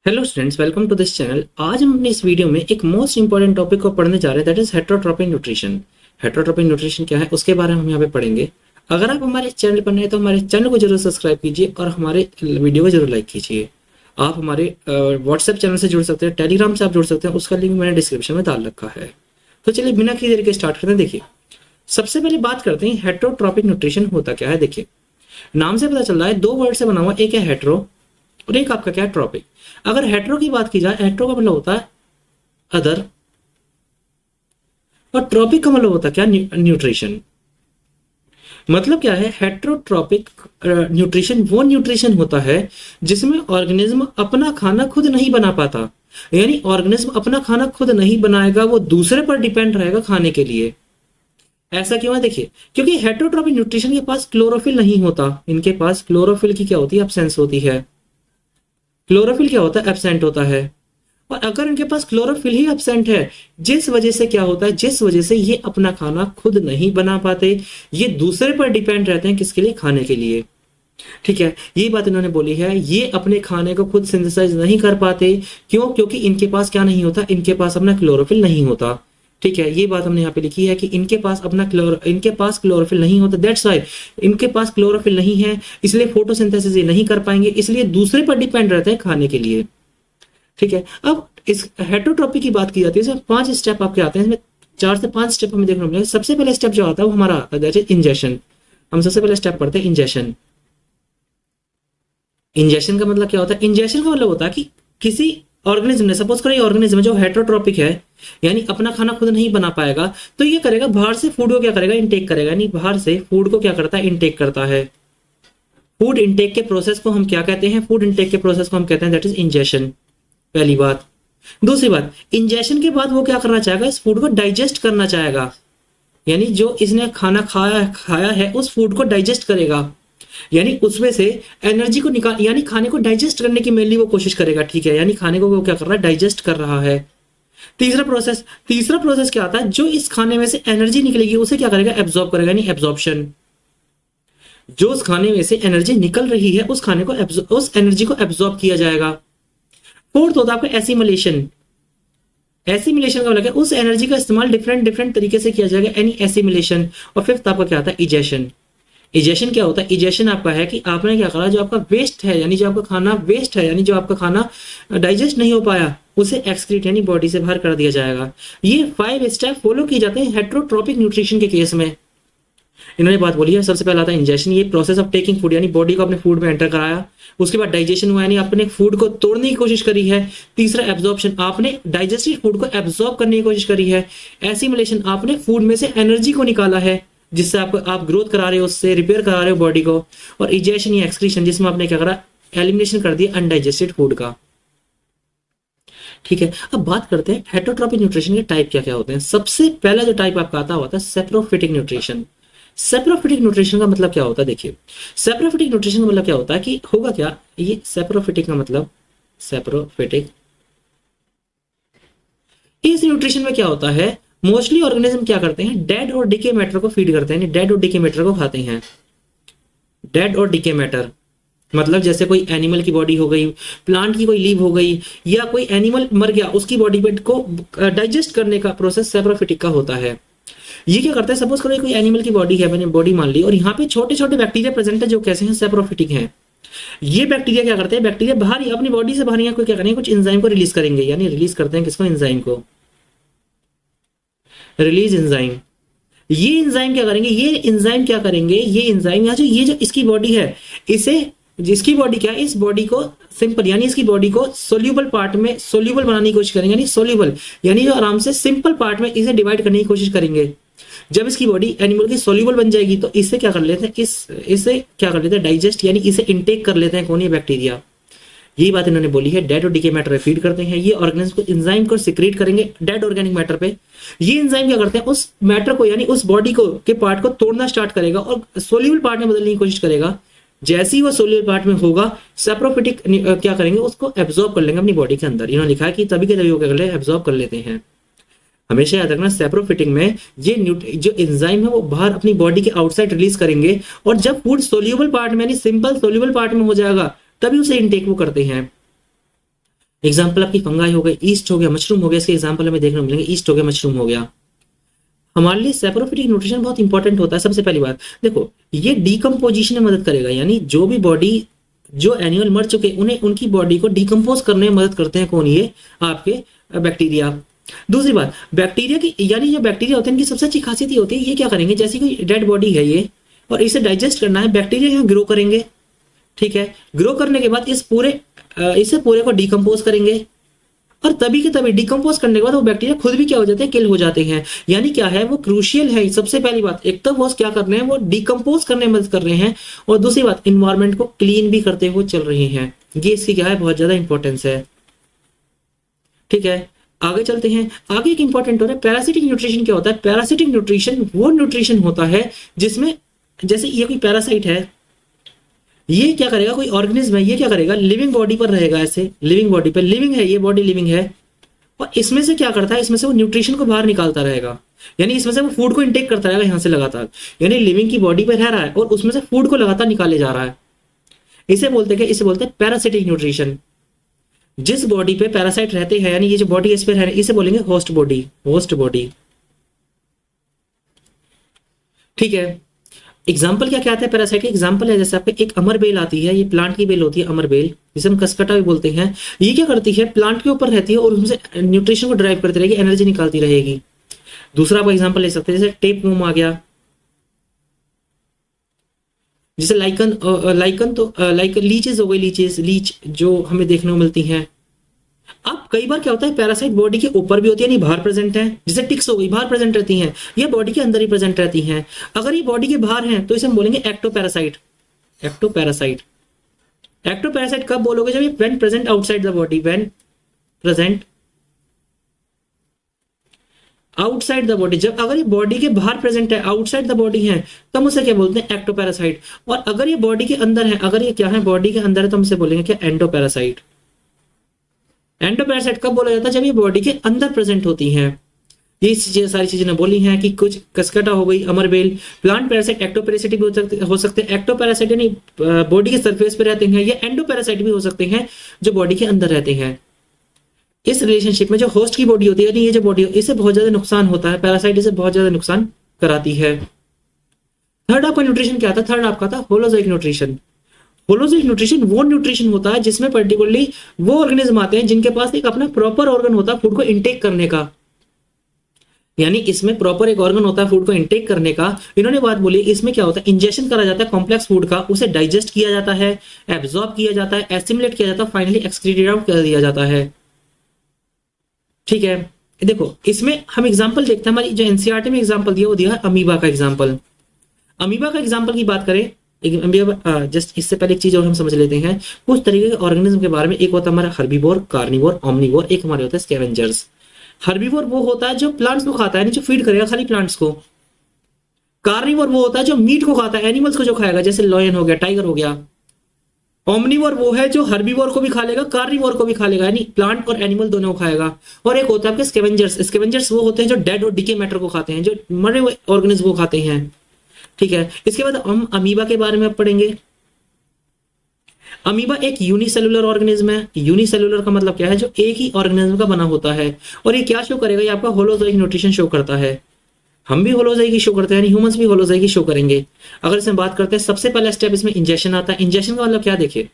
Hello students, welcome to this channel. आज हम अपने इस वीडियो में एक मोस्ट इंपॉर्टेंट टॉपिक को पढ़ने जा रहे हैं, that is heterotrophic nutrition. Heterotrophic nutrition क्या है उसके बारे में हम यहाँ पे पढ़ेंगे। अगर आप हमारे चैनल पर नए हैं तो हमारे चैनल को जरूर सब्सक्राइब कीजिए और हमारे वीडियो को जरूर लाइक कीजिए। आप हमारे व्हाट्सएप चैनल से जुड़ सकते हैं, टेलीग्राम से आप जुड़ सकते हैं, उसका लिंक मैंने डिस्क्रिप्शन में डाल रखा है। तो चलिए बिना किसी देर के स्टार्ट करते हैं। देखिए, सबसे पहले बात करते हैं हेटरोट्रोपिक न्यूट्रिशन होता क्या है। देखिए, नाम से पता चल रहा है दो वर्ड से बना हुआ, एक है हेट्रो और एक आपका क्या है ट्रॉपिक। अगर हेट्रो की बात की जाए, हेट्रो का मतलब होता है अदर और ट्रॉपिक का मतलब होता है क्या, न्यूट्रिशन। मतलब क्या है, हेट्रोट्रॉपिक न्यूट्रिशन वो न्यूट्रिशन होता है जिसमें ऑर्गेनिज्म अपना खाना खुद नहीं बना पाता, यानी ऑर्गेनिज्म अपना खाना खुद नहीं बनाएगा, वो दूसरे पर डिपेंड रहेगा खाने के लिए। ऐसा क्यों है? देखिए, क्योंकि हेट्रोट्रॉपिक न्यूट्रिशन के पास क्लोरोफिल नहीं होता। इनके पास क्लोरोफिल की क्या होती है, एब्सेंस होती है। क्लोरोफिल क्या होता है, एब्सेंट होता है। और अगर इनके पास क्लोरोफिल ही एब्सेंट है, जिस वजह से क्या होता है, जिस वजह से ये अपना खाना खुद नहीं बना पाते, ये दूसरे पर डिपेंड रहते हैं, किसके लिए, खाने के लिए। ठीक है, ये बात इन्होंने बोली है, ये अपने खाने को खुद सिंथेसाइज नहीं कर पाते। क्यों? क्योंकि इनके पास क्या नहीं होता, इनके पास अपना क्लोरोफिल नहीं होता। ठीक है, ये बात हमने यहाँ पे लिखी है कि इनके पास क्लोरोफिल नहीं होता, दैट्स व्हाई इनके पास क्लोरोफिल नहीं है, इसलिए फोटोसिंथेसिस ये नहीं कर पाएंगे, इसलिए दूसरे पर डिपेंड रहते हैं खाने के लिए। ठीक है, अब इस हेटरोट्रॉपी की बात की जाती है, इसमें 5 स्टेप आपके आते हैं। इसमें 4 से 5 स्टेप हमें देखने को मिलेगा। सबसे पहले स्टेप जो आता है वो हमारा आता है दैट इज इंजेशन। हम सबसे पहले स्टेप पढ़ते हैं इंजेशन। इंजेशन का मतलब क्या होता है? इंजेशन का मतलब होता है कि किसी ऑर्गेनिज्म ने, सपोज करो ये ऑर्गेनिज्म जो हेटरोट्रॉपिक है, यानी अपना खाना खुद नहीं बना पाएगा, तो ये करेगा बाहर से फूड को क्या करेगा, इनटेक करेगा। यानी बाहर से फूड को क्या करता है, इनटेक करता है। फूड इनटेक के प्रोसेस को हम क्या कहते हैं, फूड इनटेक के प्रोसेस को हम कहते हैं दैट इज इंजेशन। पहली बात। दूसरी बात, इंजेशन के बाद वो क्या करना चाहेगा, इस फूड को डाइजेस्ट करना चाहेगा। यानी जो इसने खाना खाया है उस फूड को डाइजेस्ट करेगा, यानी उसमें से एनर्जी को निकाल, यानी खाने को डाइजेस्ट करने की मेनली वो कोशिश करेगा। ठीक है, यानी खाने को वो क्या कर रहा है, डाइजेस्ट कर रहा है। तीसरा प्रोसेस क्या आता है, जो इस खाने में से एनर्जी निकलेगी उसे क्या करेगा, एब्जॉर्ब करेगा, यानी एब्जॉर्प्शन। जो उस खाने में से एनर्जी निकल रही है उस खाने को उस एनर्जी को एब्जॉर्ब किया जाएगा। फोर्थ होता है आपका एसिमिलेशन। एसिमिलेशन का मतलब है उस एनर्जी का इस्तेमाल डिफरेंट डिफरेंट तरीके से किया जाएगा, यानी एसिमिलेशन। और फिफ्थ आपका क्या आता है, इजेशन। इजेशन क्या होता है, इजेशन आपका है कि आपने क्या करा, जो आपका वेस्ट है, यानी जो आपका खाना वेस्ट है, यानी जो आपका खाना डाइजेस्ट नहीं हो पाया, उसे एक्सक्रीट यानी बॉडी से बाहर कर दिया जाएगा। ये 5 स्टेप फॉलो किए जाते हैं हेटरोट्रॉपिक न्यूट्रिशन के केस में। इन्होंने बात बोली है, सबसे पहला आता है इंजेशन, ये प्रोसेस ऑफ टेकिंग फूड, यानी बॉडी को अपने फूड में एंटर कराया। उसके बाद डाइजेशन हुआ, यानी अपने फूड को तोड़ने की कोशिश करी है। तीसरा एब्जॉर्प्शन, आपने डाइजेस्टेड फूड को एब्जॉर्ब करने की कोशिश करी है। एसिमिलेशन, आपने फूड में से एनर्जी को निकाला है, जिससे आप ग्रोथ करा रहे हो, उससे रिपेयर करा रहे हो बॉडी को। और इजेशन या एक्सक्रीशन, जिसमें आपने क्या करा, एलिमिनेशन कर दिया अनडाइजेस्टेड फूड का। ठीक है, अब बात करते हैं हेटरोट्रॉपिक न्यूट्रिशन के टाइप क्या क्या होते हैं। सबसे पहला जो टाइप आपका आता होता है सेप्रोफिटिक न्यूट्रिशन। सेप्रोफिटिक न्यूट्रिशन का मतलब क्या होता है? देखिए, सेप्रोफिटिक न्यूट्रिशन का मतलब क्या होता है कि होगा क्या, ये सेप्रोफिटिक का मतलब, सेप्रोफिटिक, इस न्यूट्रिशन में क्या होता है, मोस्टली ऑर्गेनिज्म क्या करते हैं, डेड और डिके मैटर को फीड करते हैं, डेड और डिके मैटर को खाते हैं। डेड और डिके मैटर मतलब जैसे कोई एनिमल की बॉडी हो गई, प्लांट की कोई लीव हो गई, या कोई एनिमल मर गया, उसकी बॉडी वेट को डाइजेस्ट करने का प्रोसेस सेप्रोफिटिक का होता है। ये क्या करता है, सपोज करो कोई एनिमल की बॉडी है, मैंने बॉडी मान ली, और यहाँ पे छोटे छोटे बैक्टीरिया प्रेजेंट है जो कैसे हैं, सेप्रोफिटिक हैं। ये बैक्टीरिया क्या करते हैं, बैक्टीरिया बाहर ही अपनी बॉडी से बाहर कोई क्या करेंगे, कुछ एंजाइम को रिलीज करेंगे, यानी रिलीज करते हैं किसको, एंजाइम को, रिलीज एंजाइम। ये एंजाइम क्या करेंगे, ये एंजाइम यहाँ जो ये जो इसकी बॉडी है, इसे, जिसकी बॉडी क्या है, इस बॉडी को सिंपल, यानी इसकी बॉडी को सोल्यूबल पार्ट में सोल्यूबल बनाने की कोशिश करेंगे, यानी सोल्यूबल, यानी जो आराम से सिंपल पार्ट में इसे डिवाइड करने की कोशिश करेंगे। जब इसकी बॉडी एनिमल की सोल्यूबल बन जाएगी तो इससे क्या कर लेते हैं, इसे क्या कर लेते हैं, डाइजेस्ट, यानी इसे इनटेक कर लेते हैं, कौन, ये बैक्टीरिया। यही बात इन्होंने बोली है, डेड और डिके मैटर पे फीड करते हैं। ये ऑर्गेनिज्म को एंजाइम को सिक्रेट करेंगे डेड ऑर्गेनिक मैटर पे। ये एंजाइम क्या करते हैं, उस मैटर को, यानी उस बॉडी को के पार्ट को तोड़ना स्टार्ट करेगा और सोल्यूबल पार्ट में बदलने की कोशिश करेगा। जैसे ही वो सोल्यूबल पार्ट में होगा, सेप्रोफिटिक क्या करेंगे, उसको एब्जॉर्ब कर लेंगे अपनी बॉडी के अंदर। इन्होंने लिखा है कि तभी के तभी वो क्या कर ले, एब्जॉर्ब कर लेते हैं। हमेशा याद रखना, सेप्रोफिटिक में ये जो एंजाइम है वो बाहर अपनी बॉडी के आउटसाइड रिलीज करेंगे, और जब फूड सोल्यूबल पार्ट में, यानी सिंपल सोल्यूबल पार्ट में हो जाएगा, तभी उसे इनटेक वो करते हैं। एग्जाम्पल आपकी फंगाई हो गए, ईस्ट हो गया, मशरूम हो गया, इसके एग्जाम्पल हमें देखने को मिलेंगे, ईस्ट हो गया, मशरूम हो गया। हमारे लिए सेप्रोफिटिक न्यूट्रिशन बहुत इंपॉर्टेंट होता है। सबसे पहली बात देखो, ये डीकम्पोजिशन में मदद करेगा, यानी जो भी बॉडी, जो एनिमल मर चुके उन्हें, उनकी बॉडी को डिकम्पोज करने में मदद करते हैं कौन, ये आपके बैक्टीरिया। दूसरी बात, बैक्टीरिया की, यानी जो बैक्टीरिया होते हैं इनकी सबसे अच्छी खासियत ये होती है, ये क्या करेंगे, जैसे कोई डेड बॉडी है ये और इसे डाइजेस्ट करना है, बैक्टीरिया यहाँ ग्रो करेंगे। ठीक है, ग्रो करने के बाद इसे पूरे को डिकम्पोज करेंगे और तभी के तभी डिकम्पोज करने के बाद वो बैक्टीरिया खुद भी क्या हो जाते हैं, किल हो जाते हैं। यानी क्या है, वो क्रूशियल है। सबसे पहली बात, एक तो वो क्या कर रहे हैं, वो डिकम्पोज करने में मदद कर रहे हैं, और दूसरी बात इन्वायरमेंट को क्लीन भी करते हुए चल रहे हैं। ये इसकी क्या है, बहुत ज्यादा इंपॉर्टेंस है। ठीक है, आगे चलते हैं। आगे एक इंपॉर्टेंट हो रहा है पैरासिटिक न्यूट्रिशन। क्या होता है पैरासिटिक न्यूट्रिशन? वो न्यूट्रिशन होता है जिसमें, जैसे ये कोई पैरासाइट है, ये क्या करेगा, कोई ऑर्गेनिज्म है, ये क्या करेगा, लिविंग बॉडी पर रहेगा, ऐसे लिविंग बॉडी पर, लिविंग है ये बॉडी, लिविंग है, और इसमें से क्या करता है, इसमें से वो न्यूट्रिशन को बाहर निकालता रहेगा, यानी इसमें से वो फूड को इंटेक करता रहेगा यहां से लगातार, यानी लिविंग की बॉडी पर रह रहा है और उसमें से फूड को लगातार निकाले जा रहा है। इसे बोलते हैं, इसे बोलते हैं पैरासिटिक न्यूट्रिशन। जिस बॉडी पे पैरासाइट रहते हैं, यानी ये जो बॉडी इस पे है, इसे बोलेंगे होस्ट बॉडी, होस्ट बॉडी। ठीक है, एग्जाम्पल क्या क्या आता है पैरासाइट के? एग्जाम्पल है जैसे आपके एक अमर बेल आती है, ये प्लांट की बेल होती है, अमर बेल, जिसे हम कसकटा भी बोलते हैं। ये क्या करती है, प्लांट के ऊपर रहती है और उसमें से न्यूट्रिशन को ड्राइव करती रहेगी, एनर्जी निकालती रहेगी। दूसरा आप एग्जाम्पल ले सकते हैं, जैसे टेप वूम आ गया, जैसे लाइकन, लाइकन तो लाइक लीचेस हो गई, लीच जो हमें देखने को मिलती हैं। अब कई बार क्या होता है, पैरासाइट बॉडी के ऊपर भी होती है, नहीं बाहर प्रेजेंट है, जैसे टिक्स हो गई, बाहर प्रेजेंट रहती हैं, ये बॉडी के अंदर ही प्रेजेंट रहती हैं। अगर ये बॉडी के बाहर हैं तो इसे हम बोलेंगे एक्टोपैरासाइट। एक्टोपैरासाइट, एक्टोपैरासाइट कब बोलोगे, जब ये when present outside the body, when present outside the body, जब अगर ये बॉडी के बाहर प्रेजेंट है, आउटसाइड द बॉडी है, तब उसे क्या बोलते हैं, एक्टोपैरासाइट। और अगर ये बॉडी के अंदर है, अगर ये क्या है, बॉडी के अंदर है, तो हम इसे बोलेंगे क्या, एंडोपैरासाइट। एंडोपैरासाइट कब बोला जाता है, जब ये बॉडी के अंदर प्रेजेंट होती हैं। ये सारी चीजें ने बोली हैं कि कुछ कसकटा हो गई, अमरबेल, प्लांट पैरासाइट, एक्टोपैरासाइट भी हो सकते हैं। एक्टोपैरासाइट यानी बॉडी के सरफेस पे रहते हैं, या एंडोपैरासाइट भी हो सकते हैं जो बॉडी के अंदर रहते हैं। इस रिलेशनशिप में जो होस्ट की बॉडी होती है, यानी ये जो बॉडी, इसे बहुत ज्यादा नुकसान होता है, पैरासाइट इसे बहुत ज्यादा नुकसान कराती है। थर्ड आपका न्यूट्रिशन क्या था, थर्ड आपका था होलोजोइक न्यूट्रिशन। होलोजोइक न्यूट्रिशन वो न्यूट्रिशन होता है जिसमें पर्टिकुलरली वो ऑर्गेनिज्म आते हैं जिनके पास एक अपना प्रॉपर ऑर्गन होता है फूड को इंटेक करने का, यानी इसमें प्रॉपर एक ऑर्गन होता है फूड को इंटेक करने का। इन्होंने बात बोली, इसमें क्या होता है, इंजेक्शन करा जाता है कॉम्प्लेक्स फूड का, उसे डाइजेस्ट किया जाता है, एब्जॉर्ब किया जाता है, एसिमुलेट किया जाता है, फाइनली एक्सक्रीटेड आउट कर दिया जाता है। ठीक है, देखो इसमें हम एग्जांपल देखते हैं, हमारी जो एनसीईआरटी में एग्जांपल दिया वो दिया है अमीबा का एग्जांपल। अमीबा का एग्जांपल की बात करें, जस्ट इससे पहले एक चीज और हम समझ लेते हैं कुछ तरीके के ऑर्गेनिज्म के बारे में। एक होता है हमारा हर्बीवोर, कार्निवोर, ओमनीवोर, एक हमारे होता है स्कैवेंजर्स। हर्बीवोर वो होता है जो प्लांट्स को खाता है, यानी जो फीड करेगा खाली प्लांट्स को। कार्निवोर वो होता है जो मीट को खाता है, एनिमल्स को जो खाएगा, जैसे लॉयन हो गया, टाइगर हो गया। ओमनीवोर वो है जो हर्बीवोर को भी खा लेगा, कार्निवोर को भी खा लेगा, यानी प्लांट और एनिमल दोनों को खाएगा। और एक होता है आपके स्कैवेंजर्स। स्कैवेंजर्स वो होते हैं जो डेड और डिके मैटर को खाते हैं, जो मरे हुए ऑर्गेनिज्म को खाते हैं। ठीक है, इसके बाद हम अमीबा के बारे में पढ़ेंगे। अमीबा एक यूनिसेलुलर ऑर्गेनिज्म है। यूनिसेलुलर का मतलब क्या है, जो एक ही ऑर्गेनिज्म का बना होता है। और ये क्या शो करेगा, ये आपका होलोजोइक न्यूट्रिशन शो करता है। हम भी होलोजोइक शो करते हैं, यानी ह्यूमंस भी होलोजोइक शो करेंगे। अगर इसमें बात करते हैं, सबसे पहला स्टेप इसमें इंजेक्शन आता है। इंजेक्शन का मतलब क्या, देखिए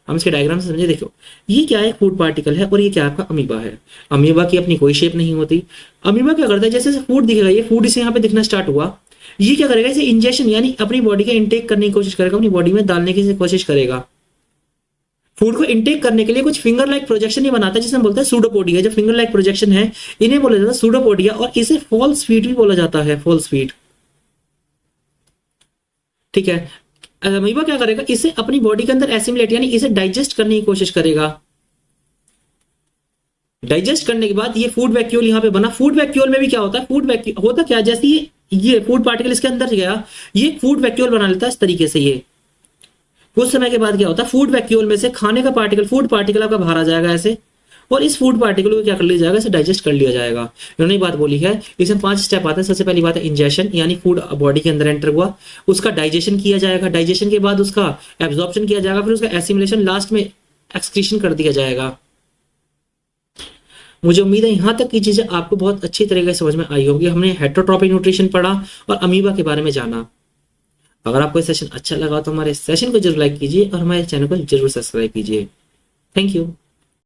हम इसके डायग्राम से समझे। देखो ये क्या है, फूड पार्टिकल है, और ये क्या आपका अमीबा है। अमीबा की अपनी कोई शेप नहीं होती। अमीबा क्या करता है, जैसे फूड दिखेगा, ये फूड इसे यहाँ पे दिखना स्टार्ट हुआ, ये क्या करेगा, इसे इंजेक्शन यानी अपनी बॉडी का इंटेक करने की कोशिश करेगा, अपनी बॉडी में डालने की कोशिश करेगा। फूड को इंटेक करने के लिए कुछ फिंगर लाइक प्रोजेक्शन ही बनाता है, जिसे हम बोलते हैं सूडोपोडिया। जो फिंगर लाइक प्रोजेक्शन है इन्हें बोला जाता है सूडोपोडिया, और इसे फॉल्स फीट भी बोला जाता है, फॉल्स फीट। ठीक है, अमीबा क्या करेगा, इसे अपनी बॉडी के अंदर एसिमिलेट यानी इसे डाइजेस्ट करने की कोशिश करेगा। डाइजेस्ट करने के बाद ये फूड वैक्यूल यहाँ पे बना। फूड वैक्यूल में भी क्या होता है, फूड वैक्यूल होता क्या, जैसे ये फूड पार्टिकल इसके अंदर गया, ये फूड वैक्यूल बना लेता है इस तरीके से। ये कुछ समय के बाद क्या होता है, फूड वैक्यूल में से खाने का पार्टिकल, फूड पार्टिकल आपका बाहर आ जाएगा ऐसे, और इस फूड पार्टिकल को क्या कर लिया जाएगा, इसे डाइजेस्ट कर लिया जाएगा। इन्होंने बात बोली है, इसमें 5 स्टेप आते हैं। सबसे पहली बात है इंजेक्शन, यानी फूड बॉडी के अंदर एंटर हुआ, उसका डाइजेशन किया जाएगा, डाइजेशन के बाद उसका एब्जॉर्प्शन किया जाएगा, फिर उसका एसिमिलेशन, लास्ट में एक्सक्रीशन कर दिया जाएगा। मुझे उम्मीद है यहाँ तक की चीजें आपको बहुत अच्छी तरीके से समझ में आई होगी। हमने हेटरोट्रॉपिक न्यूट्रिशन पढ़ा और अमीबा के बारे में जाना। अगर आपको सेशन अच्छा लगा तो हमारे सेशन को जरूर लाइक कीजिए और हमारे चैनल को जरूर सब्सक्राइब कीजिए। Thank you.